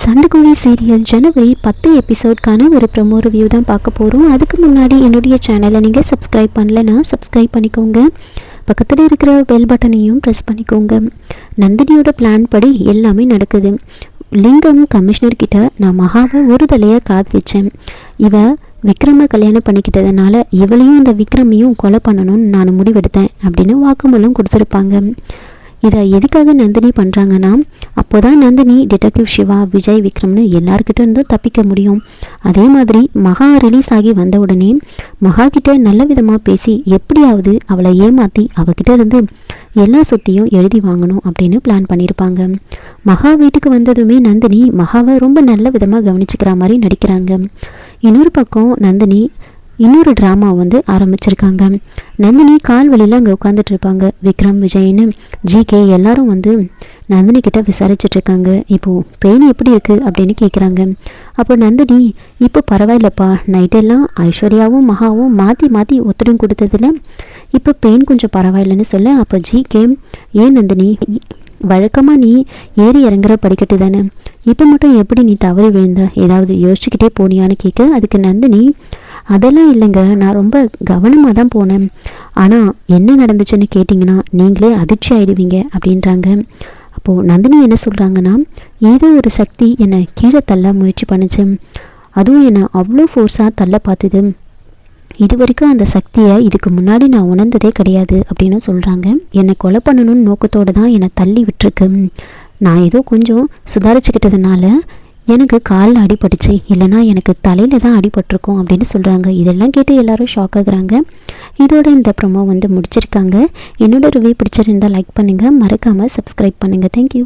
சண்டைக்கோழி serial ஜனவரி 10 எபிசோட்கான ஒரு promo review தான் பார்க்க போகிறோம். அதுக்கு முன்னாடி என்னுடைய சேனலை நீங்கள் சப்ஸ்கிரைப் பண்ணலைன்னா சப்ஸ்கிரைப் பண்ணிக்கோங்க. பக்கத்தில் இருக்கிற பெல் பட்டனையும் ப்ரெஸ் பண்ணிக்கோங்க. நந்தினியோட பிளான் படி எல்லாமே நடக்குது. லிங்கம் கமிஷனர் கிட்ட நான் மகாவை ஒரு தலையை காதலிச்சேன். விக்ரமை கல்யாணம் பண்ணிக்கிட்டதுனால இவளையும் அந்த விக்ரமையும் கொலை பண்ணணும்னு நான் முடிவெடுத்தேன் அப்படின்னு வாக்குமூலம் கொடுத்துருப்பாங்க. இதை எதுக்காக நந்தினி பண்ணுறாங்கன்னா, அப்போ தான் நந்தினி டிடெக்டிவ் சிவா, விஜய், விக்ரம்னு எல்லாருக்கிட்ட இருந்தும் தப்பிக்க முடியும். அதே மாதிரி மகா ரிலீஸ் ஆகி வந்த உடனே மகா கிட்ட நல்ல விதமாக பேசி எப்படியாவது அவளை ஏமாற்றி அவகிட்ட இருந்து எல்லா சொத்தையும் எழுதி வாங்கணும் அப்படின்னு பிளான் பண்ணியிருப்பாங்க. மகா வீட்டுக்கு வந்ததுமே நந்தினி மகாவை ரொம்ப நல்ல விதமாக கவனிச்சுக்கிற மாதிரி நடிக்கிறாங்க. இன்னொரு பக்கம் நந்தினி இன்னொரு ட்ராமா ஆரம்பிச்சிருக்காங்க. நந்தினி கால் வழியில் அங்கே உட்காந்துட்டு இருப்பாங்க. விக்ரம், விஜய்னு ஜிகே எல்லாரும் நந்தினி கிட்ட விசாரிச்சுட்டு இருக்காங்க. இப்போது பெயின் எப்படி இருக்குது அப்படின்னு கேட்குறாங்க. அப்போ நந்தினி, இப்போ பரவாயில்லப்பா, நைட்டெல்லாம் ஐஸ்வர்யாவும் மகாவும் மாற்றி மாற்றி ஒத்துடம் கொடுத்ததில் இப்போ பெயின் கொஞ்சம் பரவாயில்லன்னு சொல்ல, அப்போ ஜிகே, ஏன் நந்தினி, வழக்கமாக நீ ஏறி இறங்குற படிக்கட்டு தானே, இப்போ மட்டும் எப்படி நீ தவறி விழுந்த, ஏதாவது யோசிச்சுக்கிட்டே போனியான்னு கேட்க, அதுக்கு நந்தினி, அதெல்லாம் இல்லைங்க, நான் ரொம்ப கவனமாக தான் போனேன், ஆனால் என்ன நடந்துச்சுன்னு கேட்டிங்கன்னா நீங்களே அதிர்ச்சி ஆகிடுவீங்க அப்படின்றாங்க. அப்போது நந்தினி என்ன சொல்கிறாங்கன்னா, ஏதோ ஒரு சக்தி என்னை கீழே தள்ள முயற்சி பண்ணுச்சு, அதுவும் என்னை அவ்வளோ ஃபோர்ஸாக தள்ள பார்த்துது, இது வரைக்கும் அந்த சக்தியை இதுக்கு முன்னாடி நான் உணர்ந்ததே கிடையாது அப்படின்னு சொல்கிறாங்க. என்னை கொலை பண்ணணும்னு நோக்கத்தோடு தான் என்னை தள்ளி விட்டுருக்கு. நான் ஏதோ கொஞ்சம் சுதாரிச்சுக்கிட்டதுனால எனக்கு காலில் அடிபட்டுச்சு, இல்லைனா எனக்கு தலையில் தான் அடிபட்டிருக்கும் அப்படின்னு சொல்கிறாங்க. இதெல்லாம் கேட்டு எல்லாரும் ஷாக் ஆகுறாங்க. இதோட இந்த ப்ரோமோ முடிச்சிருக்காங்க. என்னோட ரிவ்யூ பிடிச்சிருந்தால் லைக் பண்ணுங்கள், மறக்காமல் சப்ஸ்கிரைப் பண்ணுங்கள். தேங்க்யூ.